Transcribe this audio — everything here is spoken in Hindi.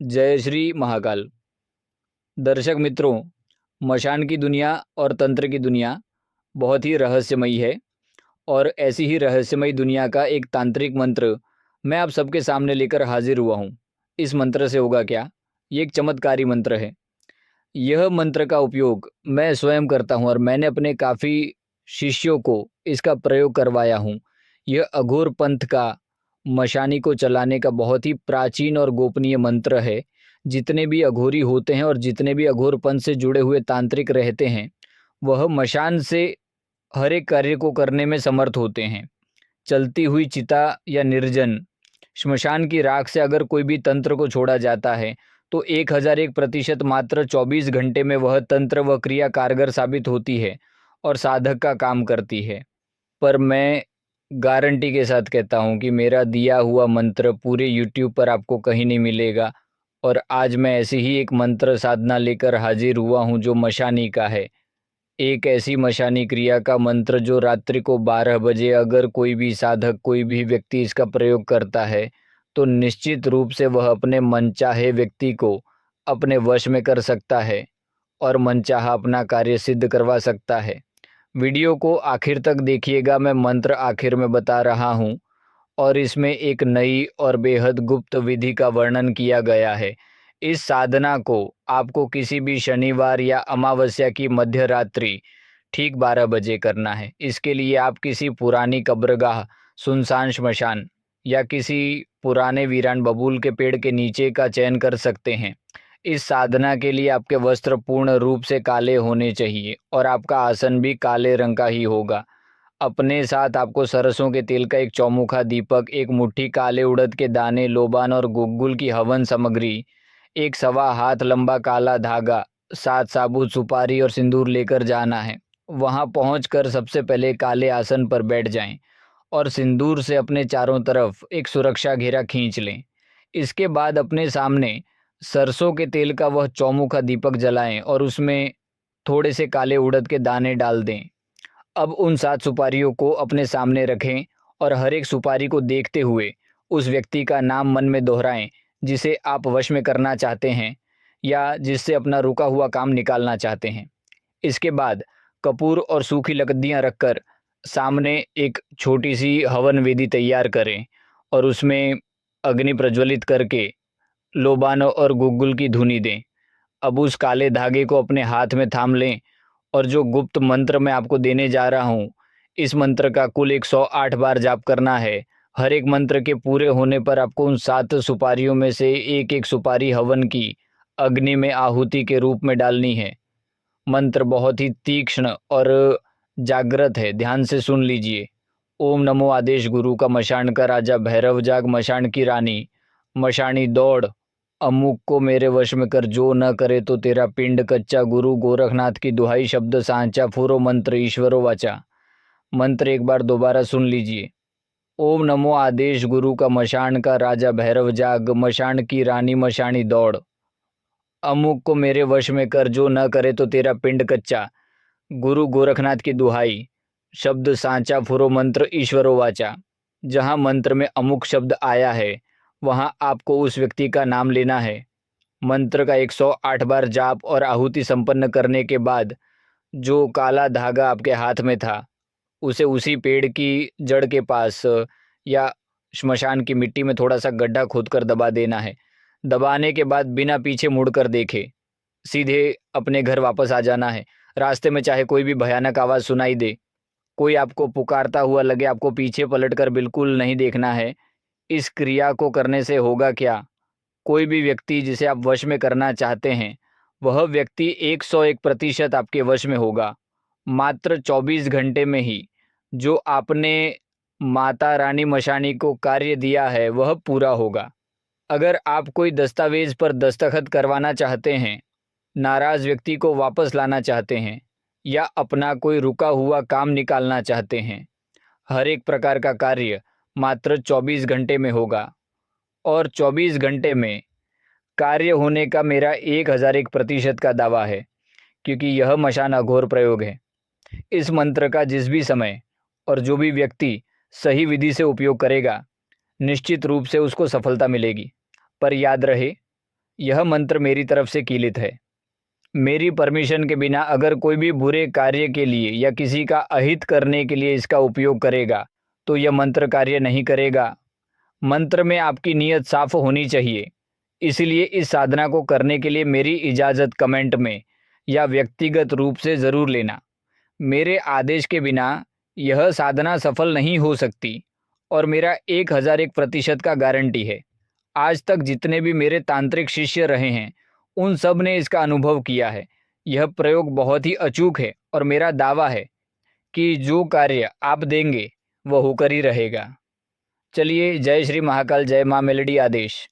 जय श्री महाकाल। दर्शक मित्रों, मशान की दुनिया और तंत्र की दुनिया बहुत ही रहस्यमयी है और ऐसी ही रहस्यमयी दुनिया का एक तांत्रिक मंत्र मैं आप सबके सामने लेकर हाजिर हुआ हूँ। इस मंत्र से होगा क्या? ये एक चमत्कारी मंत्र है। यह मंत्र का उपयोग मैं स्वयं करता हूँ और मैंने अपने काफ़ी शिष्यों को इसका प्रयोग करवाया हूँ। यह अघोर पंथ का मशानी को चलाने का बहुत ही प्राचीन और गोपनीय मंत्र है। जितने भी अघोरी होते हैं और जितने भी अघोर पंथ से जुड़े हुए तांत्रिक रहते हैं, वह मशान से हर एक कार्य को करने में समर्थ होते हैं। चलती हुई चिता या निर्जन श्मशान की राख से अगर कोई भी तंत्र को छोड़ा जाता है, तो 1001% मात्र 24 घंटे में वह तंत्र व क्रिया कारगर साबित होती है और साधक का काम करती है। पर मैं गारंटी के साथ कहता हूँ कि मेरा दिया हुआ मंत्र पूरे यूट्यूब पर आपको कहीं नहीं मिलेगा। और आज मैं ऐसी ही एक मंत्र साधना लेकर हाजिर हुआ हूँ जो मशानी का है। एक ऐसी मशानी क्रिया का मंत्र जो रात्रि को 12 बजे अगर कोई भी साधक, कोई भी व्यक्ति इसका प्रयोग करता है, तो निश्चित रूप से वह अपने मनचाहे व्यक्ति को अपने वश में कर सकता है और मनचाहा अपना कार्य सिद्ध करवा सकता है। वीडियो को आखिर तक देखिएगा, मैं मंत्र आखिर में बता रहा हूँ और इसमें एक नई और बेहद गुप्त विधि का वर्णन किया गया है। इस साधना को आपको किसी भी शनिवार या अमावस्या की मध्य रात्रि ठीक 12 बजे करना है। इसके लिए आप किसी पुरानी कब्रगाह, सुनसान श्मशान या किसी पुराने वीरान बबूल के पेड़ के नीचे का चयन कर सकते हैं। इस साधना के लिए आपके वस्त्र पूर्ण रूप से काले होने चाहिए और आपका आसन भी काले रंग का ही होगा। अपने साथ आपको सरसों के तेल का एक चौमुखा दीपक, एक मुट्ठी काले उड़द के दाने, लोबान और गुग्गुल की हवन सामग्री, एक सवा हाथ लंबा काला धागा, 7 साबुत सुपारी और सिंदूर लेकर जाना है। वहां पहुंचकर सबसे पहले काले आसन पर बैठ जाएं और सिंदूर से अपने चारों तरफ एक सुरक्षा घेरा खींच लें। इसके बाद अपने सामने सरसों के तेल का वह चौमुखा दीपक जलाएं और उसमें थोड़े से काले उड़द के दाने डाल दें। अब उन 7 सुपारियों को अपने सामने रखें और हर एक सुपारी को देखते हुए उस व्यक्ति का नाम मन में दोहराएं जिसे आप वश में करना चाहते हैं या जिससे अपना रुका हुआ काम निकालना चाहते हैं। इसके बाद कपूर और सूखी लकड़ियाँ रखकर सामने एक छोटी सी हवन वेदी तैयार करें और उसमें अग्नि प्रज्वलित करके लोबानो और गुग्गुल की धुनी दें। अब उस काले धागे को अपने हाथ में थाम लें और जो गुप्त मंत्र मैं आपको देने जा रहा हूँ, इस मंत्र का कुल 108 बार जाप करना है। हर एक मंत्र के पूरे होने पर आपको उन 7 सुपारियों में से एक एक सुपारी हवन की अग्नि में आहुति के रूप में डालनी है। मंत्र बहुत ही तीक्ष्ण और जागृत है, ध्यान से सुन लीजिए। ओम नमो आदेश गुरु का मशान का राजा, भैरव जाग मशान की रानी, मशानी दौड़, अमुक को मेरे वश में कर, जो न करे तो तेरा पिंड कच्चा, गुरु गोरखनाथ की दुहाई, शब्द सांचा, फुरो मंत्र ईश्वरो वाचा। मंत्र एक बार दोबारा सुन लीजिए। ओम नमो आदेश गुरु का मशान का राजा, भैरव जाग मशान की रानी, मशानी दौड़, अमुक को मेरे वश में कर, जो न करे तो तेरा पिंड कच्चा, गुरु गोरखनाथ की दुहाई, शब्द सांचा, फुरो मंत्र ईश्वरो वाचा। जहाँ मंत्र में अमुक शब्द आया है वहाँ आपको उस व्यक्ति का नाम लेना है। मंत्र का 108 बार जाप और आहुति संपन्न करने के बाद जो काला धागा आपके हाथ में था, उसे उसी पेड़ की जड़ के पास या श्मशान की मिट्टी में थोड़ा सा गड्ढा खोदकर दबा देना है। दबाने के बाद बिना पीछे मुड़कर देखे सीधे अपने घर वापस आ जाना है। रास्ते में चाहे कोई भी भयानक आवाज़ सुनाई दे, कोई आपको पुकारता हुआ लगे, आपको पीछे पलटकर बिल्कुल नहीं देखना है। इस क्रिया को करने से होगा क्या? कोई भी व्यक्ति जिसे आप वश में करना चाहते हैं, वह व्यक्ति 101% आपके वश में होगा। मात्र 24 घंटे में ही जो आपने माता रानी मशानी को कार्य दिया है वह पूरा होगा। अगर आप कोई दस्तावेज पर दस्तखत करवाना चाहते हैं, नाराज व्यक्ति को वापस लाना चाहते हैं या अपना कोई रुका हुआ काम निकालना चाहते हैं, हर एक प्रकार का कार्य मात्र 24 घंटे में होगा। और 24 घंटे में कार्य होने का मेरा 1001% का दावा है, क्योंकि यह मशान अघोर प्रयोग है। इस मंत्र का जिस भी समय और जो भी व्यक्ति सही विधि से उपयोग करेगा, निश्चित रूप से उसको सफलता मिलेगी। पर याद रहे, यह मंत्र मेरी तरफ से कीलित है। मेरी परमिशन के बिना अगर कोई भी बुरे कार्य के लिए या किसी का अहित करने के लिए इसका उपयोग करेगा तो यह मंत्र कार्य नहीं करेगा। मंत्र में आपकी नीयत साफ होनी चाहिए। इसलिए इस साधना को करने के लिए मेरी इजाज़त कमेंट में या व्यक्तिगत रूप से ज़रूर लेना। मेरे आदेश के बिना यह साधना सफल नहीं हो सकती और मेरा 1001% का गारंटी है। आज तक जितने भी मेरे तांत्रिक शिष्य रहे हैं उन सब ने इसका अनुभव किया है। यह प्रयोग बहुत ही अचूक है और मेरा दावा है कि जो कार्य आप देंगे वह होकर ही रहेगा। चलिए, जय श्री महाकाल, जय माँ मेलडी आदेश।